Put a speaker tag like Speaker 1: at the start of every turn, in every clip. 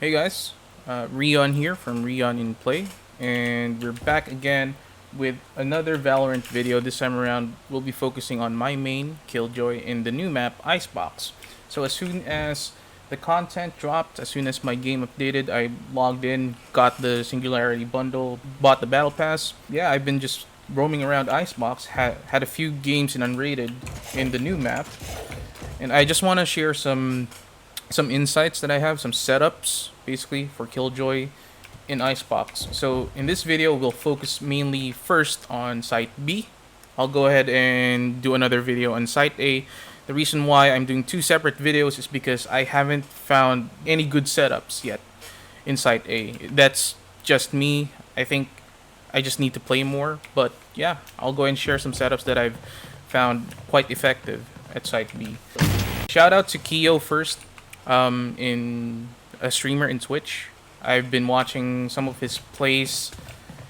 Speaker 1: Hey guys, Rion here from Rion in Play, and we're back again with another Valorant video. This time around, we'll be focusing on my main, Killjoy, in the new map, Icebox. So as soon as the content dropped, as soon as my game updated, I logged in, got the Singularity bundle, bought the Battle Pass. Yeah, I've been just roaming around Icebox, had a few games in Unrated in the new map, and I just want to share some insights that I have, some setups basically for Killjoy in Icebox. So in this video, we'll focus mainly first on Site B. I'll go ahead and do another video on Site A. The reason why I'm doing two separate videos is because I haven't found any good setups yet in Site A. That's just me. I think I just need to play more. But yeah, I'll go and share some setups that I've found quite effective at Site B. Shout out to Kyo first, in a streamer in Twitch. I've been watching some of his plays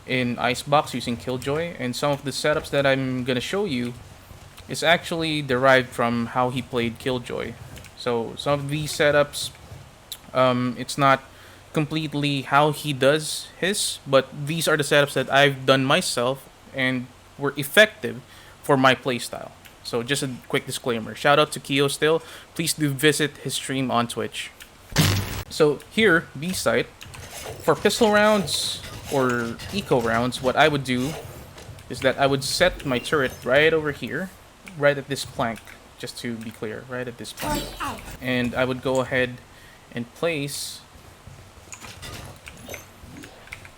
Speaker 1: in Icebox using Killjoy, and some of the setups that I'm gonna show you is actually derived from how he played Killjoy. So some of these setups, it's not completely how he does his, but these are the setups that I've done myself and were effective for my playstyle. So just a quick disclaimer. Shout out to Kyo still. Please do visit his stream on Twitch. So here, B site, for pistol rounds or eco rounds, what I would do is that I would set my turret right over here, right at this plank, just to be clear, right at this plank. And I would go ahead and place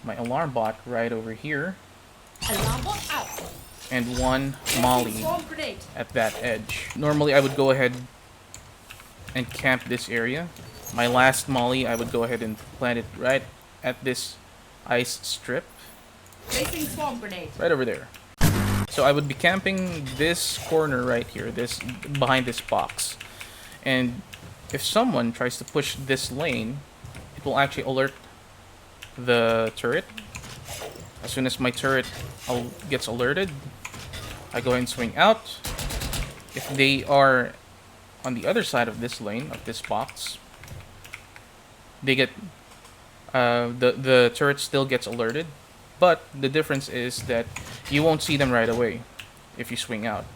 Speaker 1: my alarm bot right over here.
Speaker 2: Alarm bot out.
Speaker 1: And one molly at that edge. Normally I would go ahead and camp this area. My last molly, I would go ahead and plant it right at this ice strip.
Speaker 2: Placing swarm grenade.
Speaker 1: Right over there. So I would be camping this corner right here, this behind this box. And if someone tries to push this lane, it will actually alert the turret. As soon as my turret gets alerted, I go ahead and swing out. If they are on the other side of this lane, of this box, they get the turret still gets alerted, but the difference is that you won't see them right away if you swing out.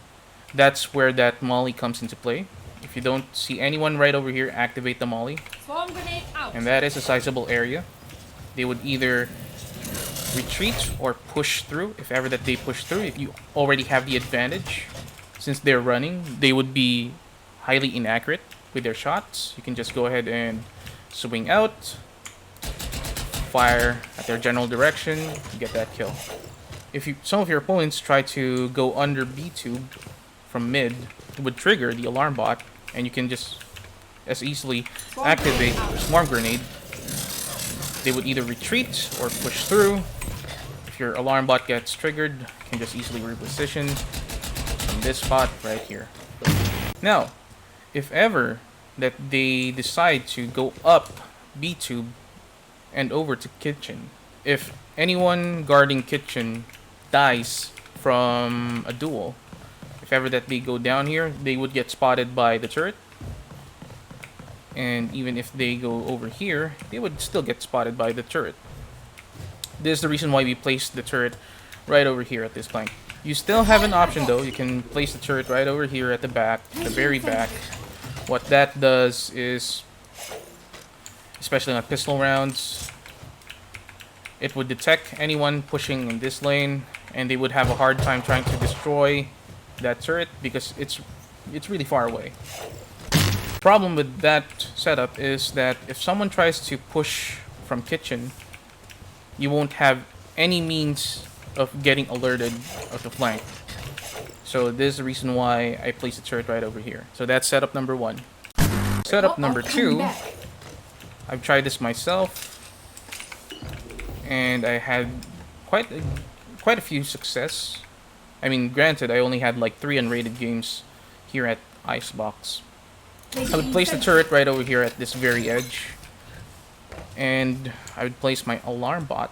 Speaker 1: That's where that molly comes into play. If you don't see anyone right over here, activate the molly,
Speaker 2: Swarm grenade out.
Speaker 1: and that is a sizable area. They would either retreat or push through. If ever that they push through, if you already have the advantage, since they're running, they would be highly inaccurate with their shots. You can just go ahead and swing out, fire at their general direction, get that kill. If some of your opponents try to go under B tube from mid, it would trigger the alarm bot, and you can just as easily activate swarm grenade. They would either retreat or push through. If your alarm bot gets triggered, you can just easily reposition from this spot right here. Now, if ever that they decide to go up B tube and over to kitchen, if anyone guarding kitchen dies from a duel, if ever that they go down here, they would get spotted by the turret. And even if they go over here, they would still get spotted by the turret. This is the reason why we placed the turret right over here at this plank. You still have an option though. You can place the turret right over here at the back, the very back. What that does is, especially on pistol rounds, it would detect anyone pushing in this lane, and they would have a hard time trying to destroy that turret because it's really far away. Problem with that setup is that if someone tries to push from kitchen, you won't have any means of getting alerted of the flank. So this is the reason why I placed the turret right over here. So that's setup number one. Setup number two, I've tried this myself, and I had quite a few success. I mean, granted, I only had like 3 unrated games here at Icebox. I would place the turret right over here at this very edge, and I would place my alarm bot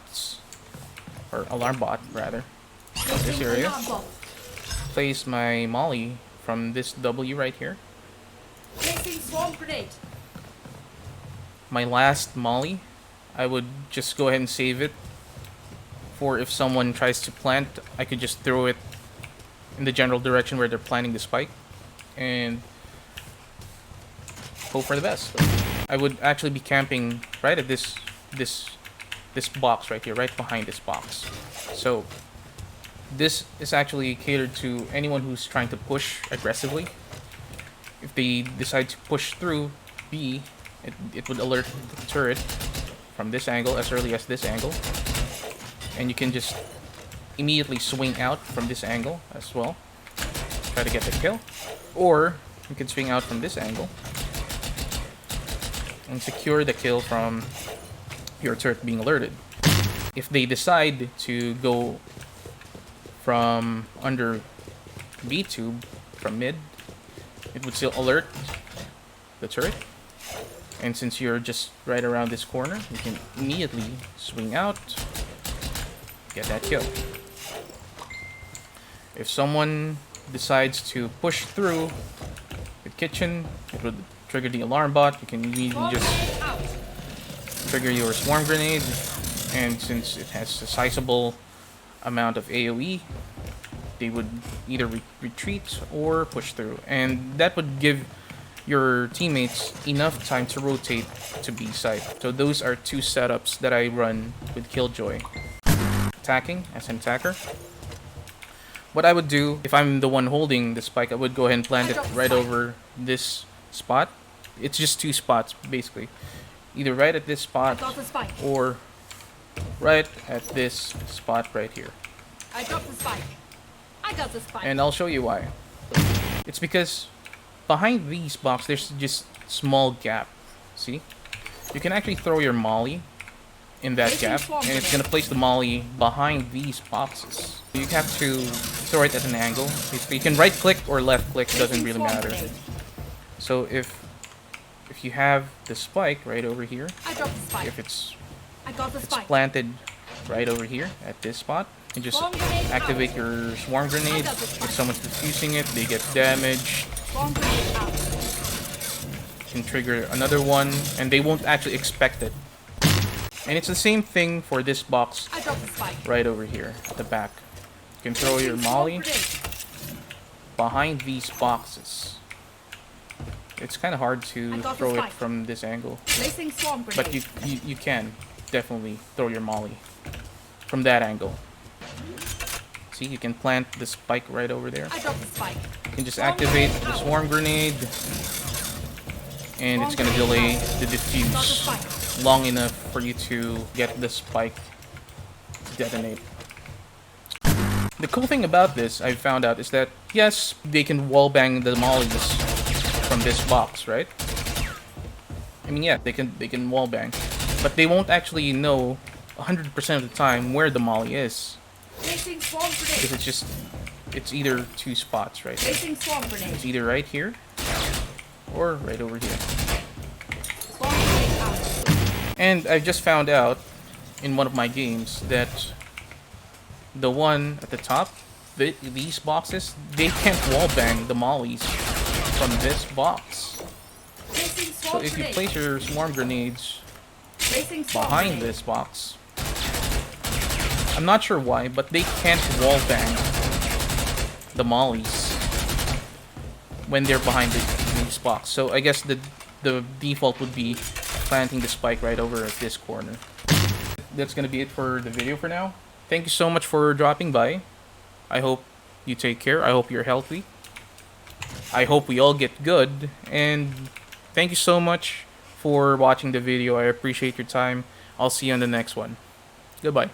Speaker 1: rather, in this area. Place my molly from this W right here.
Speaker 2: Placing swarm grenade.
Speaker 1: my last molly, I would just go ahead and save it for if someone tries to plant. I could just throw it in the general direction where they're planting the spike and hope for the best. I would actually be camping right at this box right here, right behind this box. So this is actually catered to anyone who's trying to push aggressively. If they decide to push through B, it would alert the turret from this angle as early as this angle. And you can just immediately swing out from this angle as well. Try to get the kill. Or you can swing out from this angle and secure the kill from your turret being alerted. If they decide to go from under B tube, from mid, it would still alert the turret. And since you're just right around this corner, you can immediately swing out, get that kill. If someone decides to push through the kitchen, it would trigger the alarm bot. You can immediately just trigger your swarm grenade, and since it has a sizable amount of AoE, they would either retreat or push through, and that would give your teammates enough time to rotate to B side. So those are two setups that I run with Killjoy. Attacking as an attacker. What I would do if I'm the one holding the spike, I would go ahead and plant it right over this spot. It's just two spots basically, either right at this spot or right at this spot right here.
Speaker 2: I dropped the spike. I got the spike.
Speaker 1: And I'll show you why. It's because behind these boxes, there's just small gap. See? You can actually throw your molly in that gap, and it's gonna place the molly behind these boxes. You have to throw it at an angle. Basically, you can right click or left click, doesn't really matter. So if you have the spike right over here,
Speaker 2: I dropped the spike.
Speaker 1: if it's
Speaker 2: spike.
Speaker 1: planted right over here at this spot, you just activate your swarm grenade. If someone's defusing it, they get damaged.
Speaker 2: Swarm grenade out.
Speaker 1: You can trigger another one, and they won't actually expect it. And it's the same thing for this box
Speaker 2: I dropped the spike.
Speaker 1: right over here at the back. You can throw your molly behind these boxes. It's kind of hard to throw it from this angle,
Speaker 2: Placing swarm grenade.
Speaker 1: but you can definitely throw your molly from that angle. See, you can plant the spike right over there.
Speaker 2: I dropped the spike.
Speaker 1: You can just activate the swarm grenade, and it's gonna delay the defuse long enough for you to get the spike to detonate. The cool thing about this, I found out, is that yes, they can wallbang the mollies from this box, right? I mean, yeah, they can wallbang, but they won't actually know 100% of the time where the molly is,
Speaker 2: Placing swarm grenade.
Speaker 1: because it's either two spots right there.
Speaker 2: Placing swarm grenade.
Speaker 1: It's either right here or right over here.
Speaker 2: Swarm grenade out.
Speaker 1: And I've just found out in one of my games that the one at the top, these boxes, they can't wallbang the mollies from this box.
Speaker 2: Placing
Speaker 1: So
Speaker 2: swarm
Speaker 1: if you
Speaker 2: grenade.
Speaker 1: place your swarm grenades
Speaker 2: Placing swarm
Speaker 1: behind
Speaker 2: grenade.
Speaker 1: this box, I'm not sure why, but they can't wallbang the mollies when they're behind this box. So I guess the default would be planting the spike right over at this corner. That's gonna be it for the video for now. Thank you so much for dropping by. I hope you take care. I hope you're healthy. I hope we all get good. And thank you so much for watching the video. I appreciate your time. I'll see you on the next one. Goodbye.